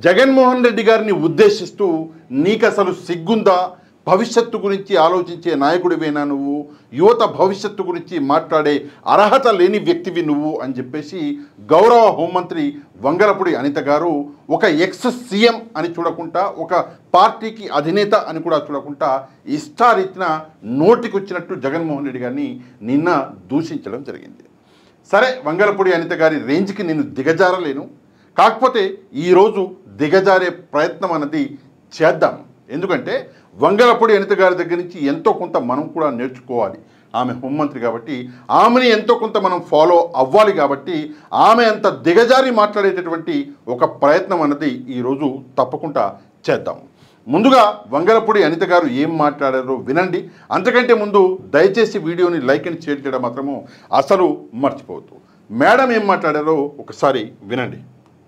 జగన్మోహన్ రెడ్డి గారిని ఉద్దేశిస్తూ నీకు అసలు సిగ్గుందా? భవిష్యత్తు గురించి ఆలోచించే నాయకుడివేనా నువ్వు? యువత భవిష్యత్తు గురించి మాట్లాడే అర్హత లేని వ్యక్తివి నువ్వు అని చెప్పేసి గౌరవ హోంమంత్రి వంగలపూడి అనిత గారు ఒక ఎక్స్ సీఎం అని చూడకుండా, ఒక పార్టీకి అధినేత అని కూడా చూడకుండా ఇష్టారీతిన నోటికొచ్చినట్టు జగన్మోహన్ రెడ్డి గారిని నిన్న దూషించడం జరిగింది. సరే, వంగలపూడి అనిత గారి రేంజ్కి నేను దిగజారలేను. కాకపోతే ఈరోజు దిగజారే ప్రయత్నం అన్నది చేద్దాం. ఎందుకంటే వంగలపూడి అనిత గారి దగ్గర నుంచి ఎంతో కొంత మనం కూడా నేర్చుకోవాలి. ఆమె హోంమంత్రి కాబట్టి ఆమెని ఎంతో కొంత మనం ఫాలో అవ్వాలి. కాబట్టి ఆమె అంత దిగజారి మాట్లాడేటటువంటి ఒక ప్రయత్నం అన్నది ఈరోజు తప్పకుండా చేద్దాం. ముందుగా వంగలపూడి అనిత గారు ఏం మాట్లాడారో వినండి. అంతకంటే ముందు దయచేసి వీడియోని లైక్ అండ్ షేర్ చేయడం మాత్రము అసలు మర్చిపోవద్దు. మేడం ఏం మాట్లాడారో ఒకసారి వినండి.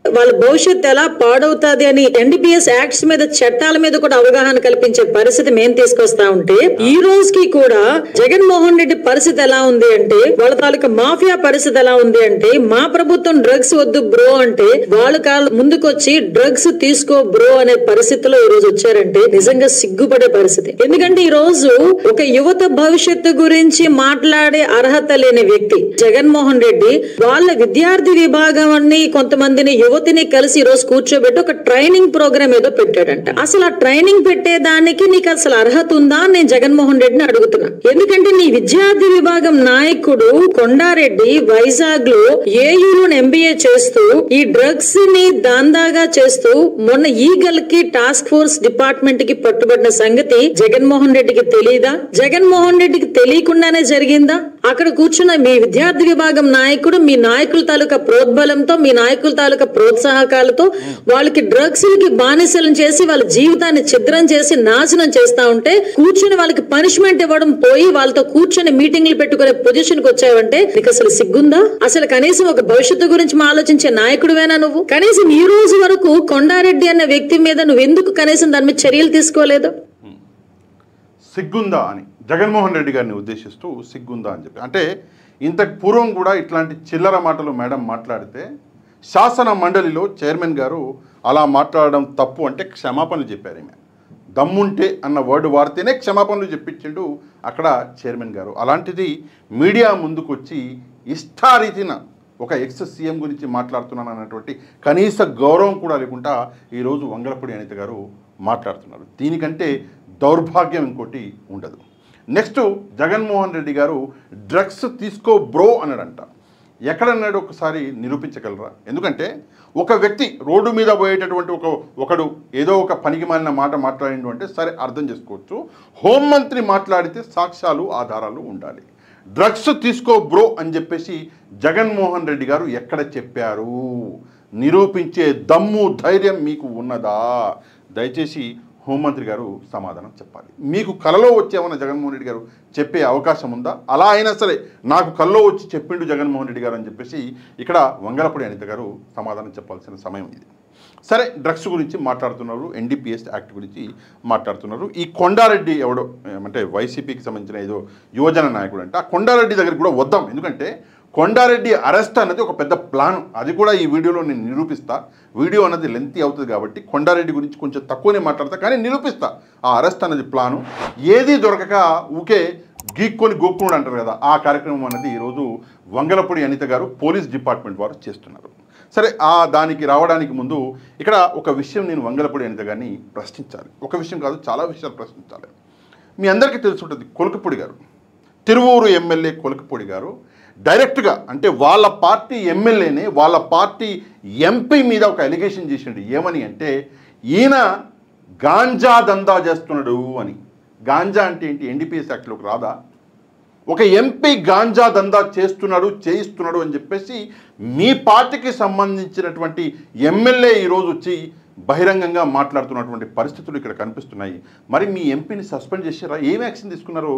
వాళ్ళ భవిష్యత్తు ఎలా పాడవుతుంది అని ఎన్డీపీఎస్ యాక్ట్స్ మీద, చట్టాల మీద కూడా అవగాహన కల్పించే పరిస్థితి మేము తీసుకొస్తా ఉంటే, ఈ రోజుకి కూడా జగన్మోహన్ రెడ్డి పరిస్థితి ఎలా ఉంది అంటే, వాళ్ళ తాలూకా మాఫియా పరిస్థితి ఎలా ఉంది అంటే, మా ప్రభుత్వం డ్రగ్స్ వద్దు బ్రో అంటే వాళ్ళు ముందుకొచ్చి డ్రగ్స్ తీసుకో బ్రో అనే పరిస్థితిలో ఈ రోజు వచ్చారంటే నిజంగా సిగ్గుపడే పరిస్థితి. ఎందుకంటే ఈ రోజు ఒక యువత భవిష్యత్తు గురించి మాట్లాడే అర్హత లేని వ్యక్తి జగన్మోహన్ రెడ్డి వాళ్ళ విద్యార్థి విభాగాన్ని కొంతమందిని యువతిని కలిసి ఈ రోజు కూర్చోబెట్టి ఒక ట్రైనింగ్ ప్రోగ్రామ్ ఏదో పెట్టాడంట. అసలు ఆ ట్రైనింగ్ పెట్టేదానికి నీకు అసలు అర్హత ఉందా అని నేను జగన్మోహన్ రెడ్డిని అడుగుతున్నా. ఎందుకంటే నీ విద్యార్థి విభాగం నాయకుడు కొండారెడ్డి వైజాగ్ లో ఏయూలో ఎంబీఏ చేస్తూ ఈ డ్రగ్స్ ని దందాగా చేస్తూ మొన్న ఈగల్ కి టాస్క్ ఫోర్స్ డిపార్ట్మెంట్ కి పట్టుబడిన సంగతి జగన్మోహన్ రెడ్డికి తెలియదా? జగన్మోహన్ రెడ్డికి తెలియకుండానే జరిగిందా? అక్కడ కూర్చున్న మీ విద్యార్థి విభాగం నాయకుడు మీ నాయకుల తాలూకా ప్రోద్బలంతో, మీ నాయకుల తాలూకా ప్రోత్సాహకాలతో వాళ్ళకి డ్రగ్స్ కి బానిసలను చేసి వాళ్ళ జీవితాన్ని ఛిద్రం చేసి నాశనం చేస్తా ఉంటే కూర్చొని వాళ్ళకి పనిష్మెంట్ ఇవ్వడం పోయి వాళ్ళతో కూర్చొని మీటింగ్లు పెట్టుకునే పొజిషన్ కి వచ్చావంటే నీకు అసలు సిగ్గుందా? అసలు కనీసం ఒక భవిష్యత్తు గురించి ఆలోచించే నాయకుడివేనా నువ్వు? కనీసం ఈ రోజు వరకు కొండారెడ్డి అన్న వ్యక్తి మీద నువ్వు ఎందుకు కనీసం దాని మీద చర్యలు తీసుకోలేదు? సిగ్గుందా అని జగన్మోహన్ రెడ్డి గారిని ఉద్దేశిస్తూ సిగ్గుందా అని చెప్పి, అంటే ఇంతకు పూర్వం కూడా ఇట్లాంటి చిల్లర మాటలు మేడం మాట్లాడితే శాసన మండలిలో చైర్మన్ గారు అలా మాట్లాడడం తప్పు అంటే క్షమాపణలు చెప్పారు. ఈమె దమ్ముంటే అన్న వర్డ్ వాడితేనే క్షమాపణలు చెప్పించిండు అక్కడ చైర్మన్ గారు. అలాంటిది మీడియా ముందుకు వచ్చి ఇష్టారీతిన ఒక ఎక్స్ సీఎం గురించి మాట్లాడుతున్నాను అన్నటువంటి కనీస గౌరవం కూడా లేకుండా ఈరోజు వంగలపూడి అనిత గారు మాట్లాడుతున్నారు. దీనికంటే దౌర్భాగ్యం ఇంకోటి ఉండదు. నెక్స్ట్, జగన్మోహన్ రెడ్డి గారు డ్రగ్స్ తీసుకో బ్రో అన్నాడంట. ఎక్కడన్నాడు ఒకసారి నిరూపించగలరా? ఎందుకంటే ఒక వ్యక్తి రోడ్డు మీద పోయేటటువంటి ఒకడు ఏదో ఒక పనికి మాలిన మాట మాట్లాడిండు అంటే సరే అర్థం చేసుకోవచ్చు. హోంమంత్రి మాట్లాడితే సాక్ష్యాలు ఆధారాలు ఉండాలి. డ్రగ్స్ తీసుకో బ్రో అని చెప్పేసి జగన్మోహన్ రెడ్డి గారు ఎక్కడ చెప్పారు? నిరూపించే దమ్ము ధైర్యం మీకు ఉన్నదా? దయచేసి హోంమంత్రి గారు సమాధానం చెప్పాలి. మీకు కలలో వచ్చేమన్నా జగన్మోహన్ రెడ్డి గారు చెప్పే అవకాశం ఉందా? అలా అయినా సరే నాకు కల్లో వచ్చి చెప్పిండు జగన్మోహన్ రెడ్డి గారు అని చెప్పేసి ఇక్కడ వంగలపూడి అనిత గారు సమాధానం చెప్పాల్సిన సమయం ఇది. సరే, డ్రగ్స్ గురించి మాట్లాడుతున్నారు, ఎన్డీపీఎస్ యాక్ట్ గురించి మాట్లాడుతున్నారు. ఈ కొండారెడ్డి ఎవడో అంటే వైసీపీకి సంబంధించిన ఏదో యువజన నాయకుడు అంటే, ఆ కొండారెడ్డి దగ్గరికి కూడా వద్దాం. ఎందుకంటే కొండారెడ్డి అరెస్ట్ అన్నది ఒక పెద్ద ప్లాన్. అది కూడా ఈ వీడియోలో నేను నిరూపిస్తా. వీడియో అన్నది లెంతీ అవుతుంది కాబట్టి కొండారెడ్డి గురించి కొంచెం తక్కువనే మాట్లాడతా, కానీ నిరూపిస్తా. ఆ అరెస్ట్ అన్నది ప్లాను. ఏది దొరకక ఊకే గీక్కొని గోక్కునుడు అంటారు కదా, ఆ కార్యక్రమం అన్నది ఈరోజు వంగలపూడి అనిత గారు పోలీస్ డిపార్ట్మెంట్ వారు చేస్తున్నారు. సరే, దానికి రావడానికి ముందు ఇక్కడ ఒక విషయం నేను వంగలపూడి అనిత గారిని ప్రశ్నించాలి. ఒక విషయం కాదు, చాలా విషయాలు ప్రశ్నించాలి. మీ అందరికీ తెలుసుంటుంది, కొలకపూడి గారు, తిరువూరు ఎమ్మెల్యే కొలకపూడి గారు డైరెక్ట్గా అంటే వాళ్ళ పార్టీ ఎమ్మెల్యేనే వాళ్ళ పార్టీ ఎంపీ మీద ఒక అలిగేషన్ చేసిండు. ఏమని అంటే, ఈయన గాంజా దందా చేస్తున్నాడు అని. గాంజా అంటే ఏంటి? ఎన్డీపీఎస్ యాక్ట్లోకి రాదా? ఒక ఎంపీ గాంజా దందా చేయిస్తున్నాడు అని చెప్పేసి మీ పార్టీకి సంబంధించినటువంటి ఎమ్మెల్యే ఈరోజు వచ్చి బహిరంగంగా మాట్లాడుతున్నటువంటి పరిస్థితులు ఇక్కడ కనిపిస్తున్నాయి. మరి మీ ఎంపీని సస్పెండ్ చేశారా? ఏం యాక్షన్ తీసుకున్నారు?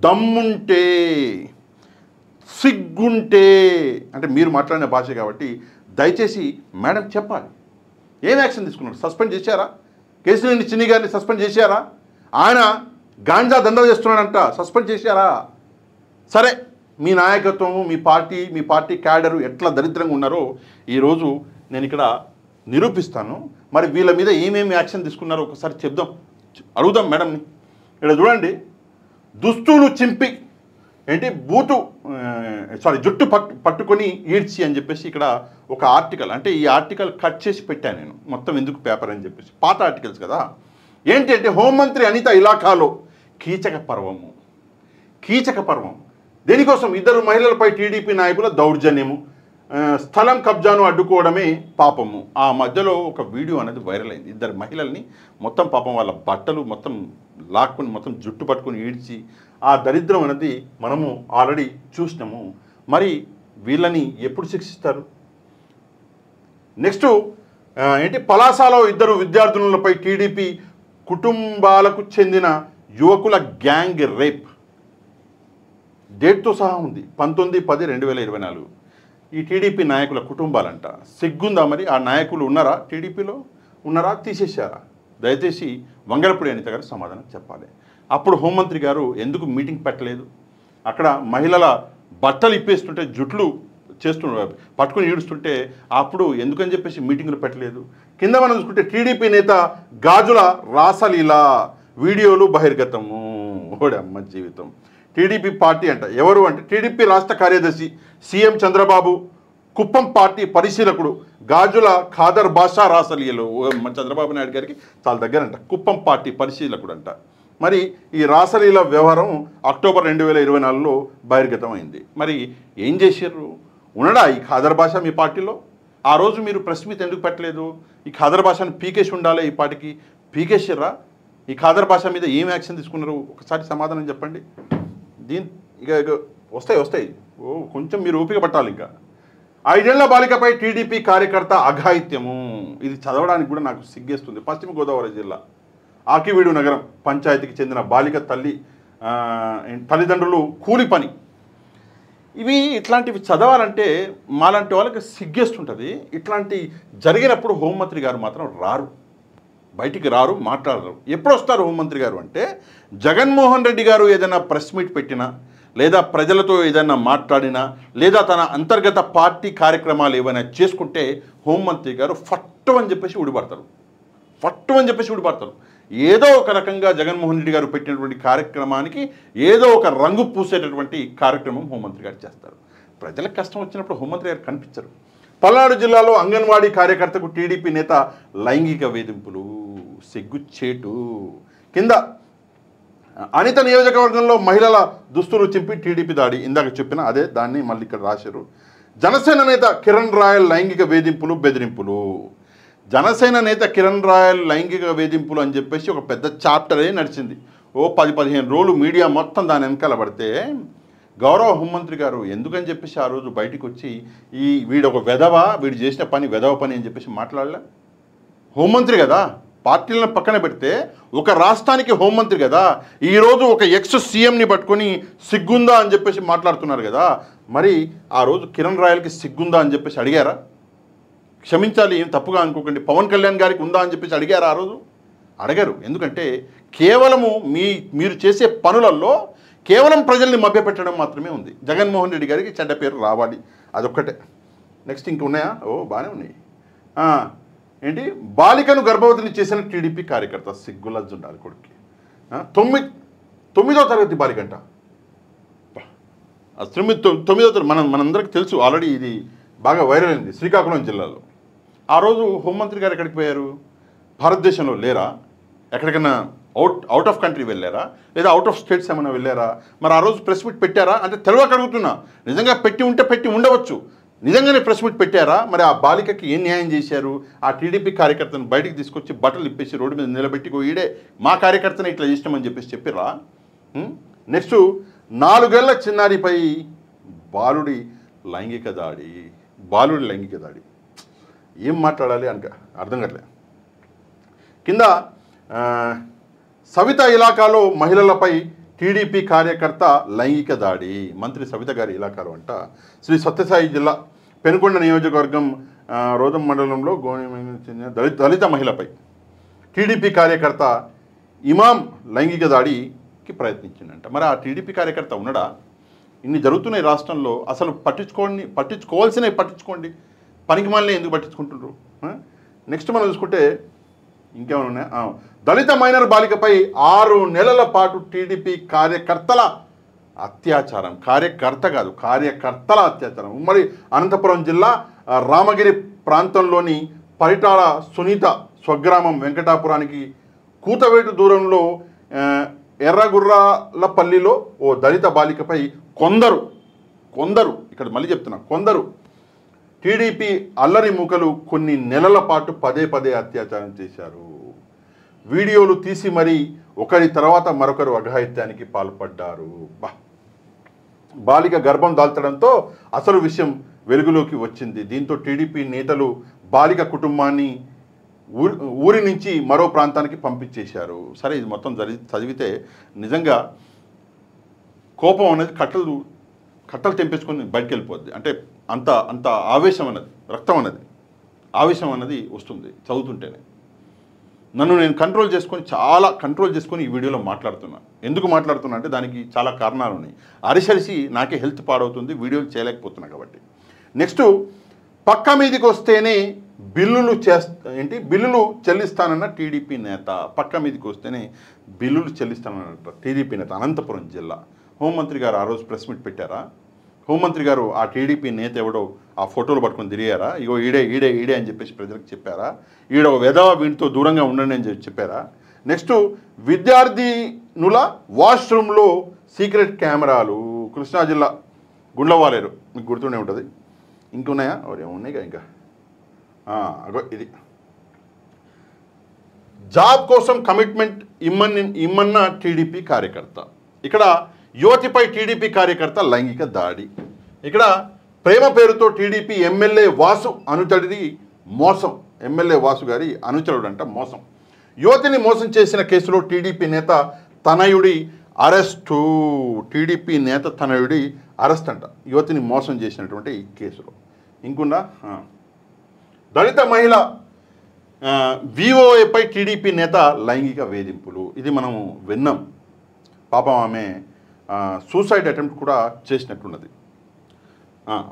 దమ్ముంటే, సిగ్గుంటే, అంటే మీరు మాట్లాడిన భాష కాబట్టి దయచేసి మేడం చెప్పాలి. ఏం యాక్షన్ తీసుకున్నారు? సస్పెండ్ చేశారా? కేశినేని చిన్ని గారిని సస్పెండ్ చేశారా? ఆయన గాంజా దందా చేస్తున్నాడంట, సస్పెండ్ చేశారా? సరే, మీ నాయకత్వము, మీ పార్టీ క్యాడరు ఎట్లా దరిద్రంగా ఉన్నారో ఈరోజు నేను ఇక్కడ నిరూపిస్తాను. మరి వీళ్ళ మీద ఏమేమి యాక్షన్ తీసుకున్నారో ఒకసారి చెప్దాం, అడుగుదాం మేడంని. ఇక్కడ చూడండి, దుస్తులు చింపి ఏంటి జుట్టు పట్టుకొని ఈడ్చి అని చెప్పేసి ఇక్కడ ఒక ఆర్టికల్, అంటే ఈ ఆర్టికల్ కట్ చేసి పెట్టాను నేను మొత్తం, ఎందుకు పేపర్ అని చెప్పేసి, పాత ఆర్టికల్స్ కదా. ఏంటి అంటే హోంమంత్రి అనిత ఇలాఖాలో కీచక పర్వం. దేనికోసం? ఇద్దరు మహిళలపై టీడీపీ నాయకుల దౌర్జన్యము, స్థలం కబ్జాను అడ్డుకోవడమే పాపము. ఆ మధ్యలో ఒక వీడియో అనేది వైరల్ అయింది. ఇద్దరు మహిళల్ని మొత్తం పాపం వాళ్ళ బట్టలు మొత్తం లాక్కుని మొత్తం జుట్టు పట్టుకుని ఈడ్చి, ఆ దరిద్రం అనేది మనము ఆల్రెడీ చూసినాము. మరి వీళ్ళని ఎప్పుడు శిక్షిస్తారు? నెక్స్ట్ పలాసలో ఇద్దరు విద్యార్థినులపై టీడీపీ కుటుంబాలకు చెందిన యువకుల గ్యాంగ్ రేప్, డేట్తో సహా ఉంది 19/10/2024. ఈ టీడీపీ నాయకుల కుటుంబాలంట. సిగ్గుందా మరి? ఆ నాయకులు ఉన్నారా టీడీపీలో? ఉన్నారా? తీసేశారా? దయచేసి వంగలపూడి అనిత గారు సమాధానం చెప్పాలి. అప్పుడు హోంమంత్రి గారు ఎందుకు మీటింగ్ పెట్టలేదు? అక్కడ మహిళల బట్టలు ఇప్పేస్తుంటే, జుట్లు పట్టుకుని ఈడుస్తుంటే అప్పుడు ఎందుకని చెప్పేసి మీటింగులు పెట్టలేదు. కింద మనం చూసుకుంటే టీడీపీ నేత గాజుల రాసలీల వీడియోలు బహిర్గతము. ఓడమ్మ జీవితం. టీడీపీ పార్టీ అంట. ఎవరు అంటే టీడీపీ రాష్ట్ర కార్యదర్శి సీఎం చంద్రబాబు, కుప్పం పార్టీ పరిశీలకుడు గాజుల ఖాదర్ బాషా రాసలీలు. చంద్రబాబు నాయుడు గారికి చాలా దగ్గరంట, కుప్పం పార్టీ పరిశీలకుడు అంట. మరి ఈ రాసలీల వ్యవహారం అక్టోబర్ 2024లో బహిర్గతం అయింది. మరి ఏం చేశారు? ఉన్నాడా ఈ ఖాదర్ బాషా మీ పార్టీలో? ఆ రోజు మీరు ప్రెస్ మీట్ ఎందుకు పెట్టలేదు? ఈ ఖాదర్ బాషాను పీకేసి ఉండాలి, ఈ పార్టీకి పీకేసిర్రా? ఈ ఖాదర్ బాషా మీద ఏం యాక్షన్ తీసుకున్నారు? ఒకసారి సమాధానం చెప్పండి. ఇక వస్తాయి. కొంచెం మీరు ఓపిక పట్టాలి. ఇంకా 5 ఏళ్ల బాలికపై టీడీపీ కార్యకర్త అఘాయిత్యము. ఇది చదవడానికి కూడా నాకు సిగ్గేస్తుంది. పశ్చిమ గోదావరి జిల్లా ఆకివీడు నగరం పంచాయతీకి చెందిన బాలిక తల్లిదండ్రులు కూలి పని. ఇట్లాంటివి చదవాలంటే మాలాంటి వాళ్ళకి సిగ్గేస్తుంటుంది. ఇట్లాంటి జరిగినప్పుడు హోంమంత్రి గారు మాత్రం బయటికి రారు, మాట్లాడరు. ఎప్పుడు వస్తారు హోంమంత్రి గారు అంటే, జగన్మోహన్ రెడ్డి గారు ఏదైనా ప్రెస్ మీట్ పెట్టినా, లేదా ప్రజలతో ఏదైనా మాట్లాడినా, లేదా తన అంతర్గత పార్టీ కార్యక్రమాలు ఏమైనా చేసుకుంటే హోంమంత్రి గారు ఫట్టు అని చెప్పేసి ఊడిపడతారు. ఏదో ఒక రకంగా జగన్మోహన్ రెడ్డి గారు పెట్టినటువంటి కార్యక్రమానికి ఏదో ఒక రంగు పూసేటటువంటి కార్యక్రమం హోంమంత్రి గారు చేస్తారు. ప్రజలకు కష్టం వచ్చినప్పుడు హోంమంత్రి గారు కనిపించరు. పల్నాడు జిల్లాలో అంగన్వాడీ కార్యకర్తకు టీడీపీ నేత లైంగిక వేధింపులు. సిగ్గుచేటు. కింద అనిత నియోజకవర్గంలో మహిళల దుస్తులు చింపి టీడీపీ దాడి. ఇందాక చెప్పిన అదే దాన్ని మళ్ళీ ఇక్కడ రాశారు. జనసేన నేత కిరణ్ రాయల్ లైంగిక వేధింపులు బెదిరింపులు. జనసేన నేత కిరణ్ రాయల్ లైంగిక వేధింపులు అని చెప్పేసి ఒక పెద్ద చాప్టరే నడిచింది. 10-15 రోజులు మీడియా మొత్తం దాని వెనకాల పడితే గౌరవ హోంమంత్రి గారు ఎందుకని చెప్పేసి ఆ రోజు బయటికి వచ్చి వీడు ఒక వీడు చేసిన పని వెధవ పని అని చెప్పేసి మాట్లాడలే. హోంమంత్రి కదా, పార్టీలను పక్కన పెడితే ఒక రాష్ట్రానికి హోంమంత్రి కదా. ఈరోజు ఒక ఎక్స్ సీఎంని పట్టుకొని సిగ్గుందా అని చెప్పేసి మాట్లాడుతున్నారు కదా. మరి ఆ రోజు కిరణ్ రాయల్కి సిగ్గుందా అని చెప్పేసి అడిగారా? క్షమించాలి, ఏం తప్పుగా అనుకోకండి. పవన్ కళ్యాణ్ గారికి ఉందా అని చెప్పేసి అడిగారా? ఆ రోజు అడగరు. ఎందుకంటే కేవలము మీరు చేసే పనులలో కేవలం ప్రజల్ని మభ్యపెట్టడం మాత్రమే ఉంది. జగన్మోహన్ రెడ్డి గారికి చెడ్డ పేరు రావాలి, అదొక్కటే. నెక్స్ట్ ఇంక ఉన్నాయా? బాగానే ఉన్నాయి. బాలికను గర్భవతిని చేసిన టీడీపీ కార్యకర్త. సిగ్గులజ్జు ఉండాలి కొడుక్కి. 9వ తరగతి బాలికంట. 9వ తరగతి మనందరికీ తెలుసు ఆల్రెడీ, ఇది బాగా వైరల్ అయింది శ్రీకాకుళం జిల్లాలో. ఆ రోజు హోంమంత్రి గారు ఎక్కడికి పోయారు? భారతదేశంలో లేరా? ఎక్కడికైనా అవుట్ ఆఫ్ కంట్రీ వెళ్ళారా? లేదా అవుట్ ఆఫ్ స్టేట్స్ ఏమైనా వెళ్ళారా? మరి ఆ రోజు ప్రెస్ మీట్ పెట్టారా అంటే తెలియక అడుగుతున్నా. నిజంగా పెట్టి ఉండవచ్చు. నిజంగానే ప్రెస్ మీట్ పెట్టారా? మరి ఆ బాలికకి ఏం న్యాయం చేశారు? ఆ టీడీపీ కార్యకర్తను బయటికి తీసుకొచ్చి బట్టలు ఇప్పేసి రోడ్డు మీద నిలబెట్టి ఈడే మా కార్యకర్తనే ఇట్లా చేసినామని చెప్పిర్రా? నెక్స్ట్ 4 ఏళ్ల చిన్నారిపై బాలుడి లైంగిక దాడి. ఏం మాట్లాడాలి అర్థం కావట్లే. కింద సవిత ఇలాకాలో మహిళలపై టీడీపీ కార్యకర్త లైంగిక దాడి. మంత్రి సవిత గారి ఇలాకాలో అంట. శ్రీ సత్యసాయి జిల్లా పెనుకొండ నియోజకవర్గం రోదం మండలంలో చెందిన దళిత మహిళపై టీడీపీ కార్యకర్త ఇమాం లైంగిక దాడికి ప్రయత్నించిందంట. మరి ఆ టీడీపీ కార్యకర్త ఉన్నాడా? ఇన్ని జరుగుతున్నాయి రాష్ట్రంలో, అసలు పట్టించుకోవాల్సినవి పట్టించుకోండి. పనికి మాలినే ఎందుకు పట్టించుకుంటున్నారు? నెక్స్ట్ మనం చూసుకుంటే ఇంకేమైనా ఉన్నాయా? దళిత మైనర్ బాలికపై 6 నెలల పాటు టీడీపీ కార్యకర్తల అత్యాచారం. కార్యకర్త కాదు, కార్యకర్తల అత్యాచారం. ఉమ్మడి అనంతపురం జిల్లా రామగిరి ప్రాంతంలోని పరిటాల సునీత స్వగ్రామం వెంకటాపురానికి కూతవేటు దూరంలో ఎర్రగుర్రాలపల్లిలో ఓ దళిత బాలికపై కొందరు ఇక్కడ మళ్ళీ చెప్తున్నా, కొందరు టీడీపీ అల్లరి మూకలు కొన్ని నెలల పాటు పదే అత్యాచారం చేశారు. వీడియోలు తీసి మరీ ఒకరి తర్వాత మరొకరు అఘాయిత్యానికి పాల్పడ్డారు. బాలిక గర్భం దాల్చడంతో అసలు విషయం వెలుగులోకి వచ్చింది. దీంతో టీడీపీ నేతలు బాలిక కుటుంబాన్ని ఊరి నుంచి మరో ప్రాంతానికి పంపించేశారు. సరే, ఇది మొత్తం చదివితే నిజంగా కోపం అనేది కట్టలు తెంపేసుకొని బయటకు వెళ్ళిపోద్ది. అంటే అంత ఆవేశం అన్నది, రక్తం అన్నది, ఆవేశం అన్నది వస్తుంది చదువుతుంటేనే. నన్ను నేను చాలా కంట్రోల్ చేసుకొని ఈ వీడియోలో మాట్లాడుతున్నా. ఎందుకు మాట్లాడుతున్నా అంటే దానికి చాలా కారణాలు ఉన్నాయి. అరిసరిసి నాకే హెల్త్ పాడవుతుంది, వీడియోలు చేయలేకపోతున్నా కాబట్టి. నెక్స్ట్, పక్క మీదికి వస్తేనే బిల్లులు చెల్లిస్తానన్న టీడీపీ నేత. పక్క మీదికి వస్తేనే బిల్లులు చెల్లిస్తానన్న టీడీపీ నేత అనంతపురం జిల్లా. హోంమంత్రి గారు ఆ రోజు ప్రెస్ మీట్ పెట్టారా? హోంమంత్రి గారు ఆ టీడీపీ నేత ఎవడో ఆ ఫోటోలు పట్టుకొని తిరిగారా? ఇగో ఈడే అని చెప్పేసి ప్రజలకు చెప్పారా? ఈడ వెధవ, వీటితో దూరంగా ఉండండి అని చెప్పారా? నెక్స్ట్, విద్యార్థినుల వాష్రూమ్లో సీక్రెట్ కెమెరాలు. కృష్ణా జిల్లా గుండ్లవాలేరు, మీకు గుర్తుండే ఉంటుంది. ఇంకున్నాయా? ఏమున్నాయి ఇంకా? ఇది జాబ్ కోసం కమిట్మెంట్ ఇమ్మన్న టీడీపీ కార్యకర్త. ఇక్కడ యువతిపై టీడీపీ కార్యకర్త లైంగిక దాడి. ఇక్కడ ప్రేమ పేరుతో టీడీపీ ఎమ్మెల్యే వాసు అనుచరుడి మోసం. ఎమ్మెల్యే వాసు గారి అనుచరుడంట మోసం. యువతిని మోసం చేసిన కేసులో టీడీపీ నేత తనయుడి అరెస్టు. టీడీపీ నేత తనయుడి అరెస్ట్ అంట, యువతిని మోసం చేసినటువంటి కేసులో. ఇంకున్నా, దళిత మహిళ విఓఏపై టీడీపీ నేత లైంగిక వేధింపులు. ఇది మనము విన్నాం. పాపం ఆమె సూసైడ్ అటెంప్ట్ కూడా చేసినట్టున్నది.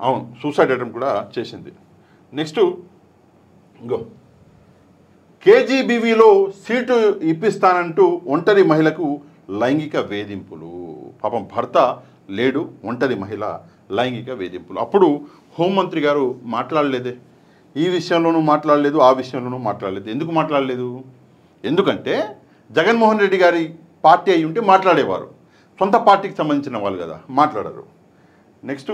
అవును, సూసైడ్ అటెంప్ట్ కూడా చేసింది. నెక్స్ట్, ఇంకో కేజీబీవీలో సీటు ఇప్పిస్తానంటూ ఒంటరి మహిళకు లైంగిక వేధింపులు. పాపం భర్త లేడు, ఒంటరి మహిళ లైంగిక వేధింపులు. అప్పుడు హోంమంత్రి గారు మాట్లాడలేదే, ఈ విషయంలోనూ మాట్లాడలేదు, ఆ విషయంలోనూ మాట్లాడలేదు. ఎందుకు మాట్లాడలేదు? ఎందుకంటే జగన్మోహన్ రెడ్డి గారి పార్టీ అయి ఉంటే మాట్లాడేవారు. సొంత పార్టీకి సంబంధించిన వాళ్ళు కదా, మాట్లాడరు. నెక్స్ట్,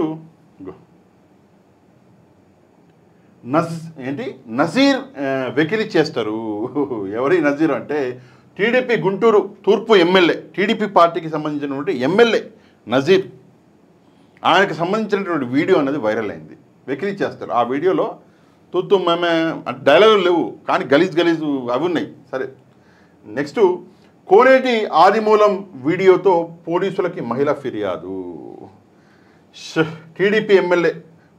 నజీర్ వెకిలి చేస్తారు. ఎవరి నజీర్ అంటే టీడీపీ గుంటూరు తూర్పు ఎమ్మెల్యే, టీడీపీ పార్టీకి సంబంధించినటువంటి ఎమ్మెల్యే నజీర్. ఆయనకు సంబంధించినటువంటి వీడియో అనేది వైరల్ అయింది. వెకిలి చేస్తారు. ఆ వీడియోలో తూత్తు మేమే డైలాగులు లేవు, కానీ గలీజ్ అవి ఉన్నాయి. సరే, నెక్స్ట్, కోనేటి ఆదిమూలం వీడియోతో పోలీసులకి మహిళ ఫిర్యాదు. టీడీపీ ఎమ్మెల్యే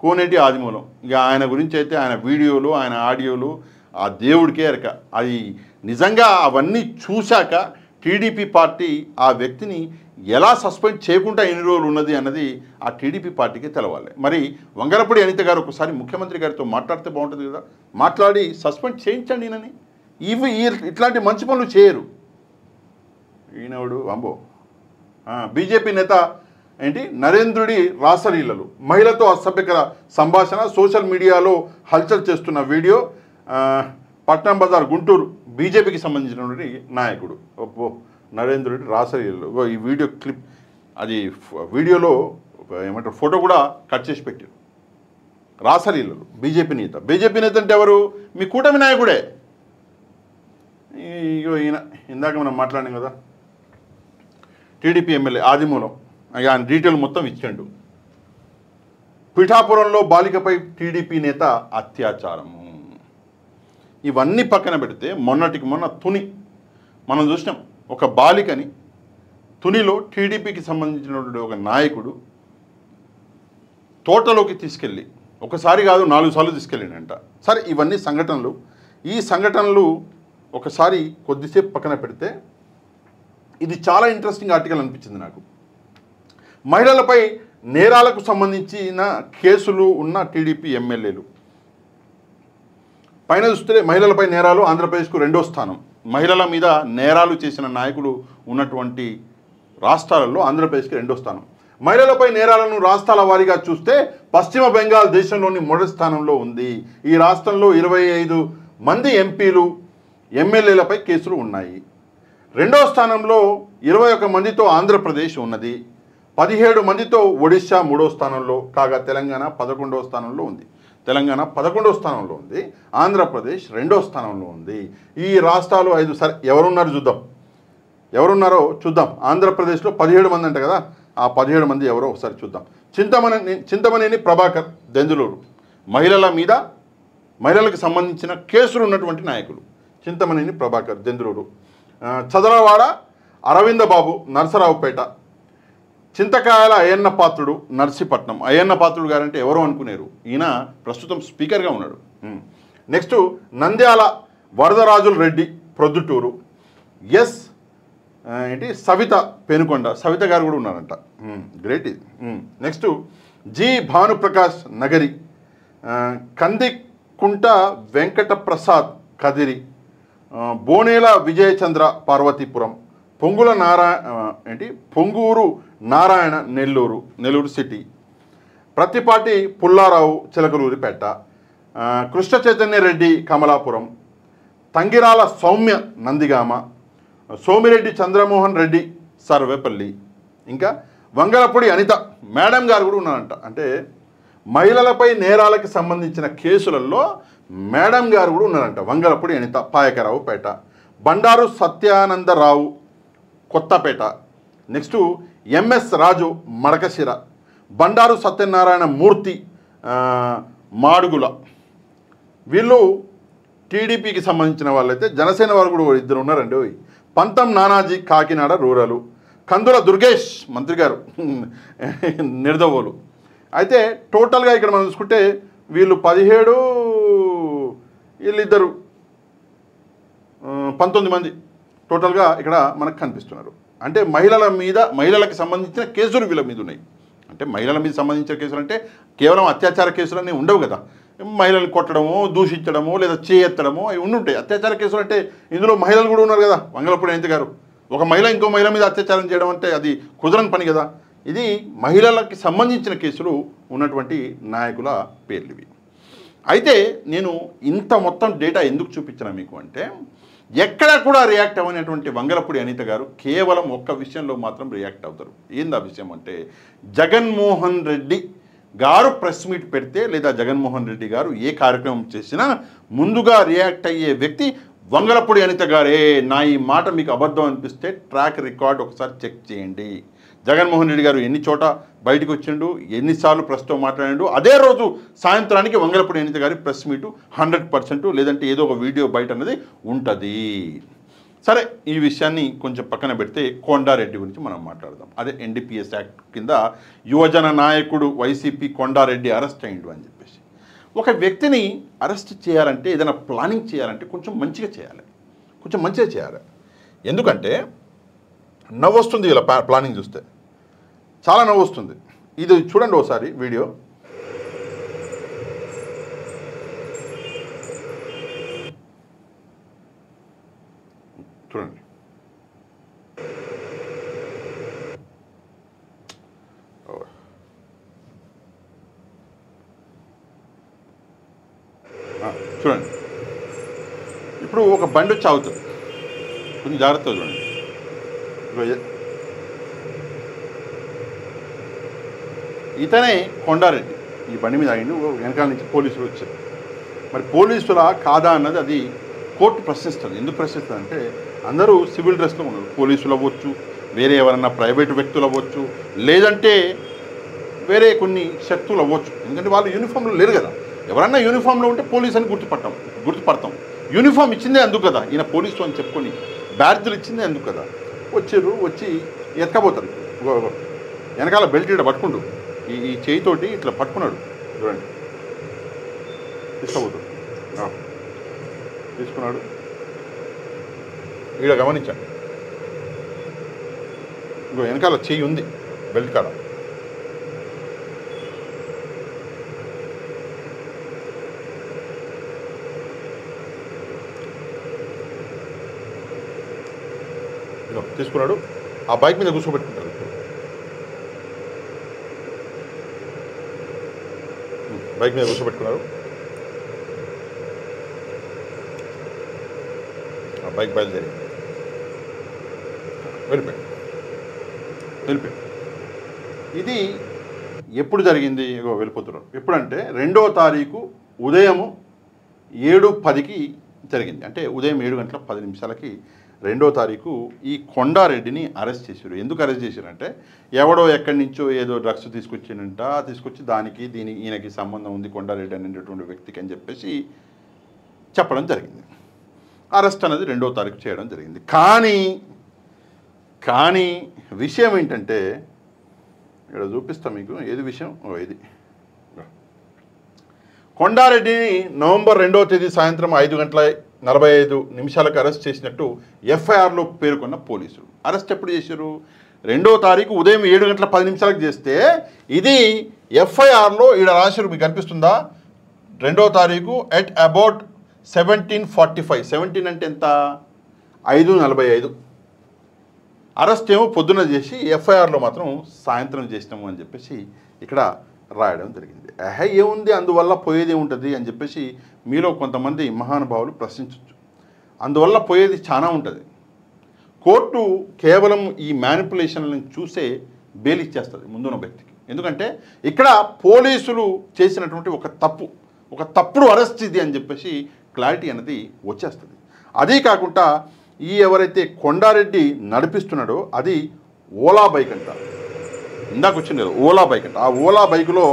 కోనేటి ఆదిమూలం, ఇక ఆయన గురించి అయితే ఆయన వీడియోలు, ఆయన ఆడియోలు ఆ దేవుడికే ఎరక. అది నిజంగా అవన్నీ చూశాక టీడీపీ పార్టీ ఆ వ్యక్తిని ఎలా సస్పెండ్ చేయకుండా ఎన్ని రోజులు ఉన్నది అన్నది ఆ టీడీపీ పార్టీకి తెలవాలి. మరి వంగలపూడి అనిత గారు ఒకసారి ముఖ్యమంత్రి గారితో మాట్లాడితే బాగుంటుంది కదా, మాట్లాడి సస్పెండ్ చేయించండి ఈయనని. ఇట్లాంటి మంచి పనులు చేయరు. ఈయనవుడు అంబో. బీజేపీ నేత నరేంద్రుడి రాసలీలలు, మహిళతో అసభ్యకర సంభాషణ, సోషల్ మీడియాలో హల్చల్ చేస్తున్న వీడియో. పట్నం బజార్ గుంటూరు బీజేపీకి సంబంధించినటువంటి నాయకుడు నరేంద్రుడి రాసలీలలు. ఈ వీడియో క్లిప్, అది వీడియోలో ఏమంటారు ఫోటో కూడా కట్ చేసి పెట్టారు. రాసలీలలు బీజేపీ నేత అంటే ఎవరు? మీ కూటమి నాయకుడే. ఈయన ఇందాక మనం మాట్లాడాం కదా, టీడీపీ ఎమ్మెల్యే ఆదిమూలం. ఆయన డీటెయిల్ మొత్తం ఇచ్చాడు. పిఠాపురంలో బాలికపై టీడీపీ నేత అత్యాచారము. ఇవన్నీ పక్కన పెడితే మొన్నటికి మొన్న తుని మనం చూసినాం. ఒక బాలికని తునిలో టీడీపీకి సంబంధించినటువంటి ఒక నాయకుడు తోటలోకి తీసుకెళ్ళి, ఒకసారి కాదు 4 సార్లు తీసుకెళ్ళిండంట. సరే, ఇవన్నీ సంఘటనలు. ఈ సంఘటనలు ఒకసారి కొద్దిసేపు పక్కన పెడితే ఇది చాలా ఇంట్రెస్టింగ్ ఆర్టికల్ అనిపించింది నాకు. మహిళలపై నేరాలకు సంబంధించిన కేసులు ఉన్న టీడీపీ ఎమ్మెల్యేలు. పైన చూస్తే మహిళలపై నేరాలు ఆంధ్రప్రదేశ్కు 2వ స్థానం. మహిళల మీద నేరాలు చేసిన నాయకులు ఉన్నటువంటి రాష్ట్రాలలో ఆంధ్రప్రదేశ్కి 2వ స్థానం. మహిళలపై నేరాలను రాష్ట్రాల వారీగా చూస్తే పశ్చిమ బెంగాల్ దేశంలోని మొదటి స్థానంలో ఉంది. ఈ రాష్ట్రంలో 25 మంది ఎంపీలు ఎమ్మెల్యేలపై కేసులు ఉన్నాయి. 2వ స్థానంలో 21 మందితో ఆంధ్రప్రదేశ్ ఉన్నది. 17 మందితో ఒడిశా 3వ స్థానంలో, కాగా తెలంగాణ 11వ స్థానంలో ఉంది. తెలంగాణ 11వ స్థానంలో ఉంది, ఆంధ్రప్రదేశ్ 2వ స్థానంలో ఉంది. ఈ రాష్ట్రాలు 5 సరే ఎవరున్నారు చూద్దాం, ఎవరున్నారో చూద్దాం. ఆంధ్రప్రదేశ్లో 17 మంది అంట కదా, ఆ 17 మంది ఎవరో ఒకసారి చూద్దాం. చింతమనేని ప్రభాకర్ దెందులూరు, మహిళలకు సంబంధించిన కేసులు ఉన్నటువంటి నాయకులు. చింతమనేని ప్రభాకర్ దెందులూరు. చదలవాడ అరవింద బాబు నరసరావుపేట. చింతకాయల అయ్యన్న పాత్రుడు నర్సీపట్నం. అయ్యన్న పాత్రుడు గారంటే ఎవరో అనుకునేరు, ఈయన ప్రస్తుతం స్పీకర్గా ఉన్నాడు. నెక్స్ట్ నంద్యాల వరదరాజుల రెడ్డి ప్రొద్దుటూరు. సవిత పెనుకొండ, సవిత గారు కూడా ఉన్నారంట, గ్రేట్ ఇది. Next G Bhanuprakash Nagari. Kandikunta Venkata Prasad Kadiri. Bonela Vijayachandra Parvathipuram. Ponguru Narayana Nellore city. Prathipati Pullarao Chilakaluripet. Krishna Chaitanya Reddy Kamalapuram. Thangirala Sowmya Nandigama. Somireddy Chandramohan Reddy Sarvepalli. ఇంకా వంగలపూడి అనిత మేడం గారు కూడా ఉన్నారంట. అంటే మహిళలపై నేరాలకు సంబంధించిన కేసులలో మేడం గారు కూడా ఉన్నారంట. వంగలపూడి అనిత పాయకరావుపేట. బండారు సత్యానందరావు కొత్తపేట. నెక్స్ట్ ఎంఎస్ రాజు మడకశిర. బండారు సత్యనారాయణ మూర్తి మాడుగుల. వీళ్ళు టీడీపీకి సంబంధించిన వాళ్ళైతే, జనసేన వారు కూడా 2 ఉన్నారండి. పంతం నానాజీ కాకినాడ రూరలు. కందుల దుర్గేష్ మంత్రి గారు నిర్దవోలు. అయితే టోటల్గా ఇక్కడ మనం చూసుకుంటే వీళ్ళు 17, వీళ్ళిద్దరు 19 మంది టోటల్గా ఇక్కడ మనకు కనిపిస్తున్నారు. అంటే మహిళలకు సంబంధించిన కేసులు వీళ్ళ మీద ఉన్నాయి. అంటే మహిళల మీద సంబంధించిన కేసులు అంటే కేవలం అత్యాచార కేసులన్నీ ఉండవు కదా, మహిళలు కొట్టడము, దూషించడము, లేదా చేయెత్తడము అవి ఉండుంటాయి. అత్యాచార కేసులు అంటే ఇందులో మహిళలు కూడా ఉన్నారు కదా. వంగలపూడి అనిత గారు, ఒక మహిళ ఇంకో మహిళ మీద అత్యాచారం చేయడం అంటే అది కుదరని పని కదా. ఇది మహిళలకి సంబంధించిన కేసులు ఉన్నటువంటి నాయకుల పేర్లు ఇవి. అయితే నేను ఇంత మొత్తం డేటా ఎందుకు చూపించిన మీకు అంటే, ఎక్కడ కూడా రియాక్ట్ అవ్వనటువంటి వంగలపూడి అనిత గారు కేవలం ఒక్క విషయంలో మాత్రం రియాక్ట్ అవుతారు. ఏంది ఆ విషయం అంటే, జగన్మోహన్ రెడ్డి గారు ప్రెస్ మీట్ పెడితే లేదా జగన్మోహన్ రెడ్డి గారు ఏ కార్యక్రమం చేసినా ముందుగా రియాక్ట్ అయ్యే వ్యక్తి వంగలపూడి అనిత గారే. నా ఈ మాట మీకు అబద్ధం అనిపిస్తే ట్రాక్ రికార్డ్ ఒకసారి చెక్ చేయండి. జగన్మోహన్ రెడ్డి గారు ఎన్ని చోట బయటకు వచ్చిండు, ఎన్నిసార్లు ప్రెస్తో మాట్లాడాడు, అదే రోజు సాయంత్రానికి వంగలపూడి అనిత గారి ప్రెస్ మీటు 100%, లేదంటే ఏదో ఒక వీడియో బయట అన్నది ఉంటుంది. సరే, ఈ విషయాన్ని కొంచెం పక్కన పెడితే కొండారెడ్డి గురించి మనం మాట్లాడదాం. అదే ఎన్డీపీఎస్ యాక్ట్ కింద యువజన నాయకుడు వైసీపీ కొండారెడ్డి అరెస్ట్ అయ్యిండు అని చెప్పేసి. ఒక వ్యక్తిని అరెస్ట్ చేయాలంటే, ఏదైనా ప్లానింగ్ చేయాలంటే కొంచెం మంచిగా చేయాలి. ఎందుకంటే నవ్వు వస్తుంది ఇలా ప్లానింగ్ చూస్తే, చాలా నవ్వు వస్తుంది. ఇది చూడండి ఒకసారి వీడియో. చూడండి. చూడండి, ఇప్పుడు ఒక బండి వచ్చి ఆగుతుంది, కొంచెం జాగ్రత్తగా చూడండి. ఇతనే కొండారెడ్డి ఈ బండి మీద ఆగిండు. వెనకాల నుంచి పోలీసులు వచ్చారు. మరి పోలీసులా కాదా అన్నది అది కోర్టు ప్రశ్నిస్తుంది. ఎందుకు ప్రశ్నిస్తుంది అంటే, అందరూ సివిల్ డ్రెస్లో ఉన్నారు. పోలీసులు అవ్వచ్చు, వేరే ఎవరన్నా ప్రైవేటు వ్యక్తులు అవ్వచ్చు, లేదంటే వేరే కొన్ని శక్తులు అవ్వచ్చు. ఎందుకంటే వాళ్ళు యూనిఫామ్లో లేరు కదా. ఎవరన్నా యూనిఫామ్లో ఉంటే పోలీస్ అని గుర్తుపడతాం. యూనిఫామ్ ఇచ్చిందే అందుకు కదా, ఈయన పోలీసు అని చెప్పుకొని బ్యాడ్జీలు ఇచ్చిందే అందుకు కదా. వచ్చి ఎత్తుకపోతారు. వెనకాల బెల్ట్ ఇట్లా పట్టుకుంటూ ఈ చేయితోటి ఇట్లా పట్టుకున్నాడు. చూడండి, తీసుకున్నాడు. ఈడ గమనించాడు, ఇంకో వెనకాల చెయ్యి ఉంది బెల్ట్ కాడ. తీసుకున్నాడు, ఆ బైక్ మీద కూర్చోబెట్టుకుంటారు. బైక్ మీద కూర్చోబెట్టుకున్నారు, ఆ బైక్ బయలుదేరి వెళ్ళిపోయాడు. ఇది ఎప్పుడు జరిగింది? వెళ్ళిపోతున్నారు. ఎప్పుడంటే 2వ తారీఖు ఉదయము 7:10కి జరిగింది. అంటే ఉదయం 7:10 2వ తారీఖు ఈ కొండారెడ్డిని అరెస్ట్ చేశారు. ఎందుకు అరెస్ట్ చేశారంటే ఎవడో ఎక్కడి నుంచో ఏదో డ్రగ్స్ తీసుకొచ్చిందంట, తీసుకొచ్చి ఈయనకి సంబంధం ఉంది కొండారెడ్డి అనేటటువంటి వ్యక్తికి అని చెప్పేసి చెప్పడం జరిగింది. అరెస్ట్ అనేది 2వ తారీఖు చేయడం జరిగింది. కానీ విషయం ఏంటంటే ఇక్కడ చూపిస్తా మీకు. ఏది విషయం? ఇది కొండారెడ్డిని నవంబర్ 2వ తేదీ సాయంత్రం 5:45 అరెస్ట్ చేసినట్టు ఎఫ్ఐఆర్లో పేర్కొన్న పోలీసులు. అరెస్ట్ ఎప్పుడు చేశారు? 2వ తారీఖు ఉదయం 7:10 చేస్తే ఇది ఎఫ్ఐఆర్లో ఈడ రాశారు, మీకు కనిపిస్తుందా? 2వ తారీఖు at about 17:45. 17 అంటే ఎంత? 5:45. అరెస్ట్ ఏమో పొద్దున్న చేసి ఎఫ్ఐఆర్లో మాత్రం సాయంత్రం చేసినాము అని చెప్పేసి ఇక్కడ రాయడం జరిగింది. ఏముంది అందువల్ల పోయేది ఏముంటుంది అని చెప్పేసి మీలో కొంతమంది మహానుభావులు ప్రశ్నించవచ్చు. అందువల్ల పోయేది చాలా ఉంటుంది. కోర్టు కేవలం ఈ మ్యానిపులేషన్లను చూసే బెయిల్ ఇచ్చేస్తుంది ముందున్న వ్యక్తికి. ఎందుకంటే ఇక్కడ పోలీసులు చేసినటువంటి ఒక తప్పుడు అరెస్ట్ ఇది అని చెప్పేసి క్లారిటీ అనేది వచ్చేస్తుంది. అదే కాకుండా ఎవరైతే కొండారెడ్డి నడిపిస్తున్నాడో అది ఓలా బైక్ అంట. ఇందాక వచ్చింది కదా ఓలా బైక్ అంట. ఆ ఓలా బైకులో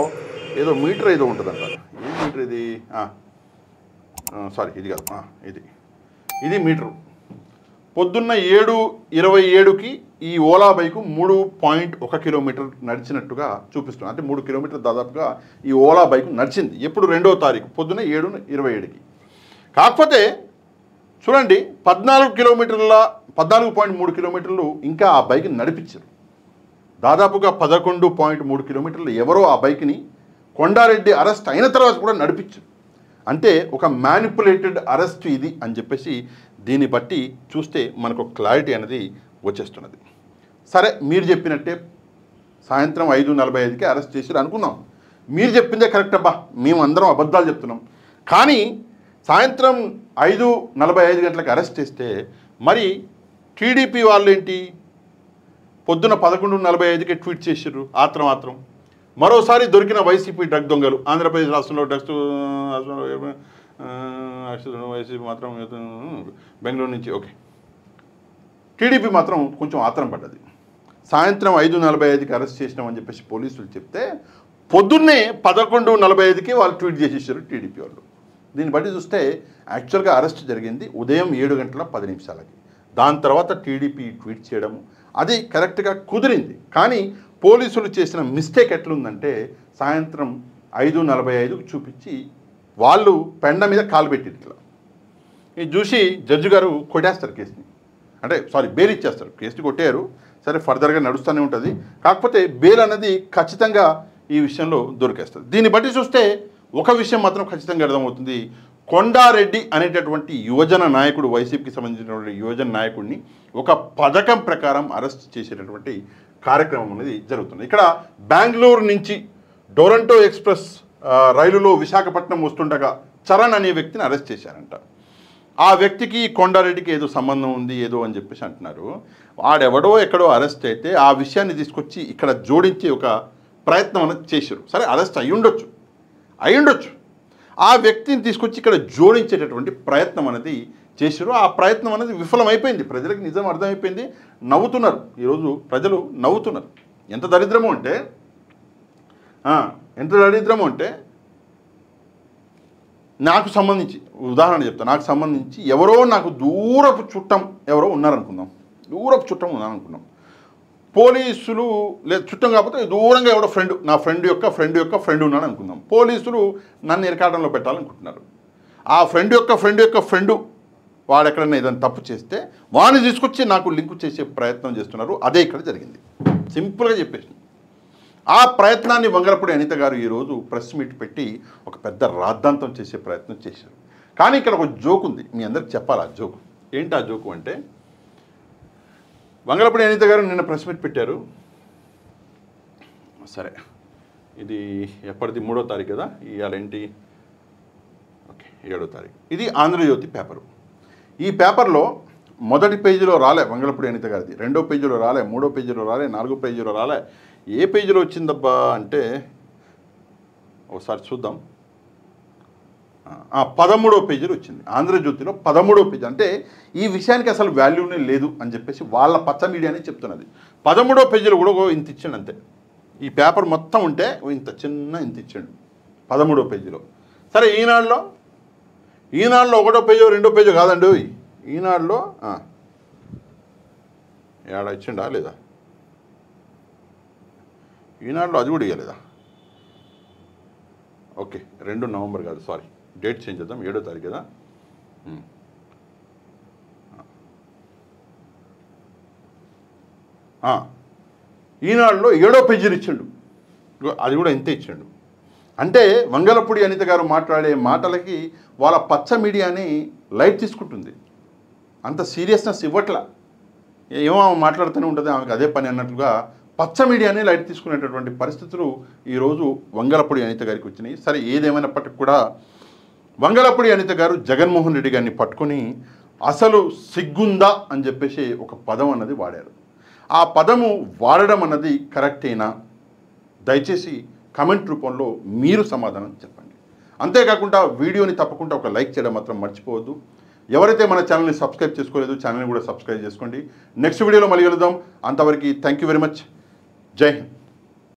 ఏదో మీటర్ ఏదో ఉంటుందంట. ఏ మీటర్ ఇది? సారీ, ఇది కాదు, ఇది మీటరు. పొద్దున్న 7:27కి ఈ ఓలా బైకు 3.1 కిలోమీటర్ నడిచినట్టుగా చూపిస్తుంది. అంటే 3 కిలోమీటర్ దాదాపుగా ఈ ఓలా బైకు నడిచింది. ఎప్పుడు? 2వ తారీఖు పొద్దున్న 7:27కి. కాకపోతే చూడండి, 14.3 కిలోమీటర్లు ఇంకా ఆ బైక్ నడిపించారు. దాదాపుగా 11.3 కిలోమీటర్లు ఎవరో ఆ బైక్ని కొండారెడ్డి అరెస్ట్ అయిన తర్వాత కూడా నడిపించారు. అంటే ఒక మ్యానిపులేటెడ్ అరెస్ట్ ఇది అని చెప్పేసి దీన్ని బట్టి చూస్తే మనకు క్లారిటీ అనేది వచ్చేస్తున్నది. సరే, మీరు చెప్పినట్టే సాయంత్రం 5:45కి అరెస్ట్ చేసి అనుకున్నాం. మీరు చెప్పిందే కరెక్ట్ అబ్బా, మేము అందరం అబద్ధాలు చెప్తున్నాం. కానీ సాయంత్రం 5:45 అరెస్ట్ చేస్తే మరి టీడీపీ వాళ్ళు ఏంటి పొద్దున 11:45కి ట్వీట్ చేశారు ఆత్రం. మరోసారి దొరికిన వైసీపీ డ్రగ్ దొంగలు. ఆంధ్రప్రదేశ్ రాష్ట్రంలో వైసీపీ మాత్రం బెంగళూరు నుంచి టీడీపీ మాత్రం కొంచెం ఆత్రం పడ్డది. సాయంత్రం 5:45కి అరెస్ట్ చేసినామని చెప్పేసి పోలీసులు చెప్తే పొద్దున్నే 11:45కి వాళ్ళు ట్వీట్ చేసేసారు టీడీపీ వాళ్ళు. దీన్ని బట్టి చూస్తే యాక్చువల్గా అరెస్ట్ జరిగింది ఉదయం 7:10. దాని తర్వాత టీడీపీ ట్వీట్ చేయడము అది కరెక్ట్గా కుదిరింది. కానీ పోలీసులు చేసిన మిస్టేక్ ఎట్లుందంటే సాయంత్రం 5:45కు చూపించి వాళ్ళు పెండ మీద కాలు పెట్టారు. ఇట్లా ఇది చూసి జడ్జి గారు కొట్టేస్తారు కేసుని. అంటే బెయిల్ ఇచ్చేస్తారు. కేసుని కొట్టారు, సరే ఫర్దర్గా నడుస్తూనే ఉంటుంది. కాకపోతే బెయిల్ అనేది ఖచ్చితంగా ఈ విషయంలో దొరికేస్తుంది. దీన్ని బట్టి చూస్తే ఒక విషయం మాత్రం ఖచ్చితంగా అర్థమవుతుంది. కొండారెడ్డి అనేటటువంటి యువజన నాయకుడు, వైసీపీకి సంబంధించినటువంటి యువజన నాయకుడిని ఒక పథకం ప్రకారం అరెస్ట్ చేసేటటువంటి కార్యక్రమం అనేది జరుగుతుంది. ఇక్కడ బెంగళూరు నుంచి డొరంటో ఎక్స్ప్రెస్ రైలులో విశాఖపట్నం వస్తుండగా చరణ్ అనే వ్యక్తిని అరెస్ట్ చేశారంట. ఆ వ్యక్తికి కొండారెడ్డికి ఏదో సంబంధం ఉంది ఏదో అని చెప్పేసి అంటున్నారు. వాడెవడో ఎక్కడో అరెస్ట్ అయితే ఆ విషయాన్ని తీసుకొచ్చి ఇక్కడ జోడించే ఒక ప్రయత్నం అనేది చేశారు. సరే, అరెస్ట్ అయ్యుండొచ్చు. ఆ వ్యక్తిని తీసుకొచ్చి ఇక్కడ జోడించేటటువంటి ప్రయత్నం అనేది చేశారు. ఆ ప్రయత్నం అనేది విఫలమైపోయింది. ప్రజలకు నిజం అర్థమైపోయింది. నవ్వుతున్నారు. ఈరోజు ప్రజలు నవ్వుతున్నారు. ఎంత దరిద్రము అంటే నాకు సంబంధించి ఉదాహరణ చెప్తాను. నాకు సంబంధించి నాకు దూరపు చుట్టం ఎవరో ఉన్నారనుకుందాం. పోలీసులు లేదు, చుట్టం కాకపోతే దూరంగా ఎవడో ఫ్రెండ్, నా ఫ్రెండ్ యొక్క ఫ్రెండ్ ఉన్నాడు అనుకుందాం. పోలీసులు నన్ను ఇరకాటంలో పెట్టాలనుకుంటున్నారు. ఆ ఫ్రెండ్ యొక్క ఫ్రెండు వాడు ఎక్కడైనా ఏదైనా తప్పు చేస్తే వాడిని తీసుకొచ్చి నాకు లింకు చేసే ప్రయత్నం చేస్తున్నారు. అదే ఇక్కడ జరిగింది. సింపుల్గా చెప్పేసి ఆ ప్రయత్నాన్ని వంగలపూడి అనిత గారు ఈరోజు ప్రెస్ మీట్ పెట్టి ఒక పెద్ద రాద్ధాంతం చేసే ప్రయత్నం చేశారు. కానీ ఇక్కడ ఒక జోక్ ఉంది, మీ అందరికి చెప్పాలి. ఆ జోక్ ఏంటి? ఆ జోకు అంటే వంగలపూడి అనిత గారు నిన్న ప్రెస్ మీట్ పెట్టారు. సరే, ఇది ఎప్పటిది 3వ తారీఖు కదా, ఇవాళ ఏంటి, ఓకే 7వ తారీఖు. ఇది ఆంధ్రజ్యోతి పేపరు. ఈ పేపర్లో మొదటి పేజీలో రాలే వంగలపూడి అనిత గారిది, 2వ పేజీలో రాలే, 3వ పేజీలో రాలే, 4వ పేజీలో రాలే. ఏ పేజీలో వచ్చిందబ్బా అంటే ఒకసారి చూద్దాం. 13వ పేజీలో వచ్చింది. ఆంధ్రజ్యోతిలో 13వ పేజీ. అంటే ఈ విషయానికి అసలు వాల్యూనే లేదు అని చెప్పేసి వాళ్ళ పచ్చ మీడియానే చెప్తున్నది. 13వ పేజీలో కూడా ఇంత ఇచ్చాడు అంతే. ఈ పేపర్ మొత్తం ఉంటే ఇంత చిన్న ఇంత ఇచ్చాడు 13వ పేజీలో. సరే, ఈనాడులో 1వ పేజో 2వ పేజో కాదండి. ఈనాడులో ఏడా ఇచ్చిండా లేదా? ఈనాడులో అది కూడా ఇవ్వలేదా? ఓకే, 2 నవంబర్ కాదు, సారీ, డేట్ చేంజ్ చేద్దాం, 7వ తారీఖు కదా. ఈనాడులో 7వ పేజీలు ఇచ్చాడు, అది కూడా ఇంతే ఇచ్చాడు. అంటే వంగలపూడి అనిత గారు మాట్లాడే మాటలకి వాళ్ళ పచ్చ మీడియాని లైట్ తీసుకుంటుంది, అంత సీరియస్నెస్ ఇవ్వట్లా. ఏమో ఆమె మాట్లాడుతూనే ఉంటుంది, ఆమెకు అదే పని అన్నట్లుగా పచ్చ మీడియాని లైట్ తీసుకునేటటువంటి పరిస్థితులు ఈరోజు వంగలపూడి అనిత గారికి వచ్చినాయి. సరే, ఏదేమైనప్పటికీ కూడా వంగలపూడి అనిత గారు జగన్మోహన్ రెడ్డి గారిని పట్టుకొని అసలు సిగ్గుందా అని చెప్పేసి ఒక పదం అన్నది వాడారు. ఆ పదము వాడడం అన్నది కరెక్టేనా? దయచేసి కమెంట్ రూపంలో మీరు సమాధానం చెప్పండి. అంతేకాకుండా వీడియోని తప్పకుండా ఒక లైక్ చేయడం మాత్రం మర్చిపోవద్దు. ఎవరైతే మన ఛానల్ని సబ్స్క్రైబ్ చేసుకోలేదో ఛానల్ని కూడా సబ్స్క్రైబ్ చేసుకోండి. నెక్స్ట్ వీడియోలో మళ్ళీ కలుద్దాం. అంతవరకు థ్యాంక్ యూ వెరీ మచ్. జై హింద్.